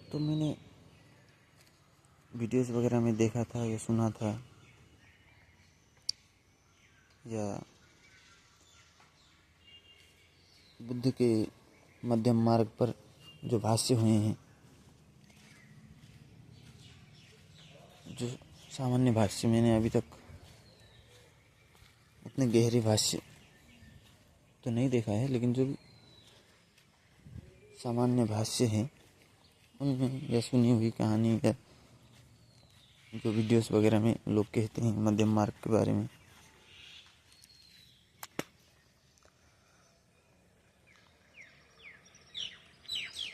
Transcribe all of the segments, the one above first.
तो मैंने वीडियोस वगैरह में देखा था या सुना था या बुद्ध के मध्यम मार्ग पर जो भाष्य हुए हैं, जो सामान्य भाष्य मैंने अभी तक उतने गहरे भाष्य तो नहीं देखा है, लेकिन जो भी सामान्य भाष्य हैं उनमें या सुनी हुई कहानी या जो वीडियोस वगैरह में लोग कहते हैं मध्यम मार्ग के बारे में,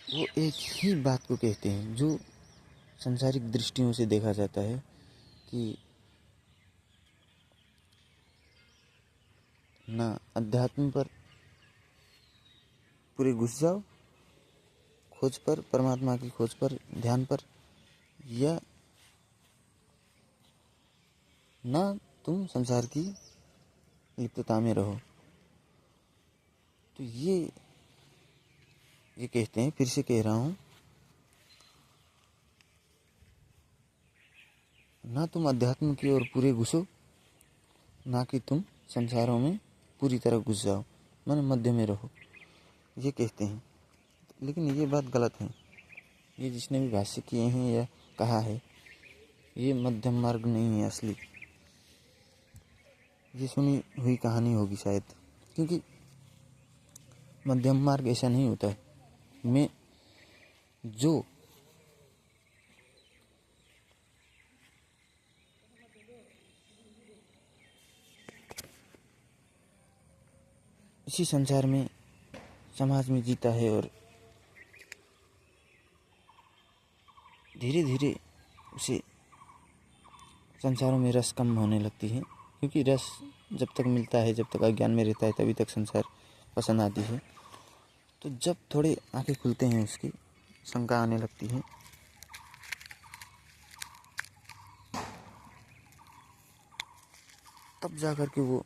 वो एक ही बात को कहते हैं जो संसारिक दृष्टियों से देखा जाता है कि ना अध्यात्म पर पूरे घुस जाओ, खोज पर, परमात्मा की खोज पर, ध्यान पर, या ना तुम संसार की लिप्तता में रहो। तो ये कहते हैं, फिर से कह रहा हूँ, ना तुम अध्यात्म की ओर पूरे घुसो, ना कि तुम संसारों में पूरी तरह घुस जाओ, मन मध्य में रहो, ये कहते हैं। लेकिन ये बात गलत है। ये जिसने भी भाष्य किए हैं या कहा है, ये मध्यम मार्ग नहीं है असली। ये सुनी हुई कहानी होगी शायद, क्योंकि मध्यम मार्ग ऐसा नहीं होता है। मैं जो इसी संसार में, समाज में जीता है और धीरे धीरे उसे संसारों में रस कम होने लगती है, क्योंकि रस जब तक मिलता है, जब तक अज्ञान में रहता है, तभी तक संसार पसंद आती है। तो जब थोड़े आंखें खुलते हैं, उसकी शंका आने लगती है, तब जा कर के वो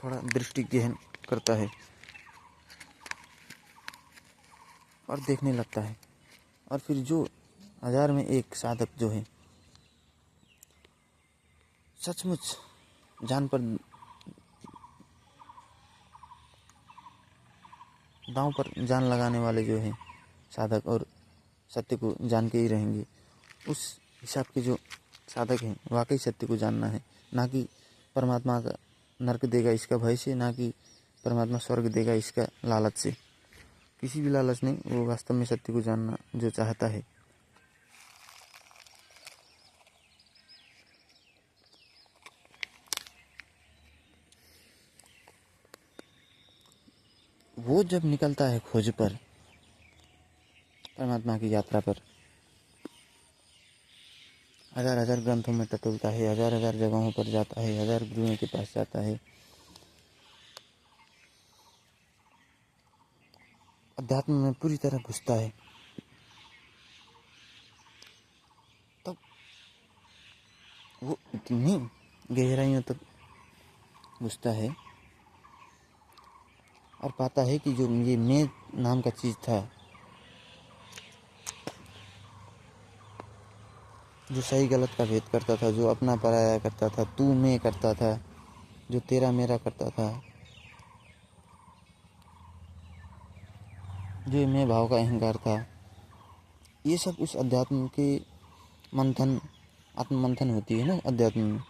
थोड़ा दृष्टि गहन करता है और देखने लगता है। और फिर जो 1000 में एक साधक जो है सचमुच जान पर दांव पर जान लगाने वाले जो हैं साधक, और सत्य को जान के ही रहेंगे, उस हिसाब के जो साधक हैं, वाकई सत्य को जानना है, ना कि परमात्मा का नरक देगा इसका भय से, ना कि परमात्मा स्वर्ग देगा इसका लालच से। किसी भी लालच नहीं, वो वास्तव में सत्य को जानना जो चाहता है। वो जब निकलता है खोज पर, परमात्मा की यात्रा पर, 1000 ग्रंथों में टटोलता है, 1000 जगहों पर जाता है, 1000 गुरुओं के पास जाता है, अध्यात्म में पूरी तरह घुसता है, तब वो इतनी गहराइयों तक घुसता है और पाता है कि जो ये मैं नाम का चीज़ था, जो सही गलत का भेद करता था, जो अपना पराया करता था, तू मैं करता था, जो तेरा मेरा करता था, जो मैं भाव का अहंकार था, ये सब उस अध्यात्म के मंथन, आत्म मंथन होती है ना अध्यात्म में,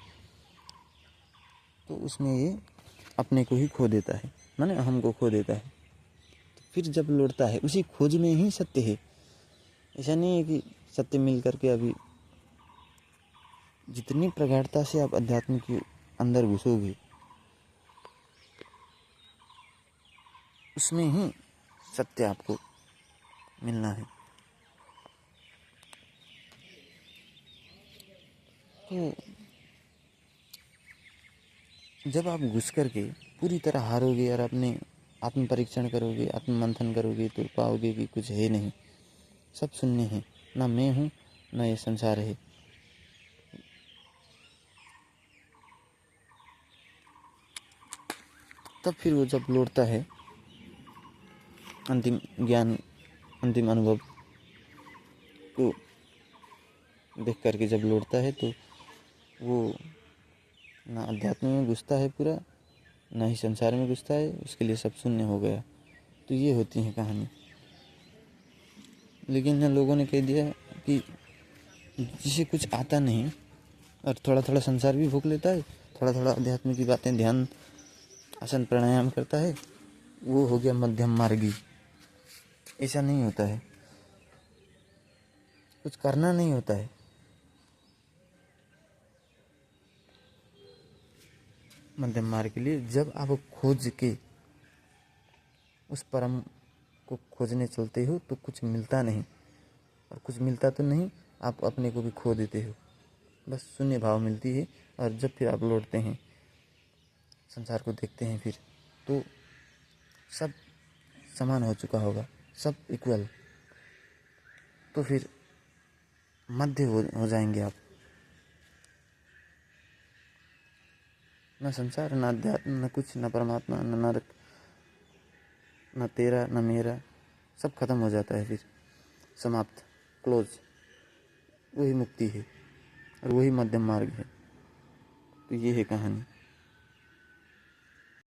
तो उसमें ये अपने को ही खो देता है, माने अहम को खो देता है। तो फिर जब लौटता है, उसी खोज में ही सत्य है। ऐसा नहीं है कि सत्य मिल करके अभी जितनी प्रगाढ़ता से आप अध्यात्म के अंदर घुसोगे, उसमें ही सत्य आपको मिलना है। तो जब आप घुस करके पूरी तरह हारोगे और अपने आत्म परीक्षण करोगे, आत्म मंथन करोगे, तो पाओगे कि कुछ है नहीं, सब शून्य है, ना मैं हूँ, ना ये संसार है। तब फिर वो जब लौटता है, अंतिम ज्ञान, अंतिम अनुभव, उसको देख करके जब लौटता है तो वो ना अध्यात्म में घुसता है पूरा, ना ही संसार में घुसता है, उसके लिए सब शून्य हो गया। तो ये होती है कहानी। लेकिन इन लोगों ने कह दिया कि जिसे कुछ आता नहीं और थोड़ा थोड़ा संसार भी भोग लेता है, थोड़ा थोड़ा अध्यात्म की बातें, ध्यान आसन प्राणायाम करता है, वो हो गया मध्यम मार्गी। ऐसा नहीं होता है, कुछ करना नहीं होता है। मध्यम मार्ग के लिए जब आप खोज के उस परम को खोजने चलते हो तो कुछ मिलता नहीं, और कुछ मिलता तो नहीं, आप अपने को भी खो देते हो, बस शून्य भाव मिलती है। और जब फिर आप लौटते हैं, संसार को देखते हैं, फिर तो सब समान हो चुका होगा, सब इक्वल। तो फिर मध्य हो जाएंगे आप। न संसार, न अध्यात्म, न कुछ, न परमात्मा, न नरक, न तेरा न मेरा, सब खत्म हो जाता है। फिर समाप्त, क्लोज। वही मुक्ति है और वही मध्यम मार्ग है। तो ये है कहानी।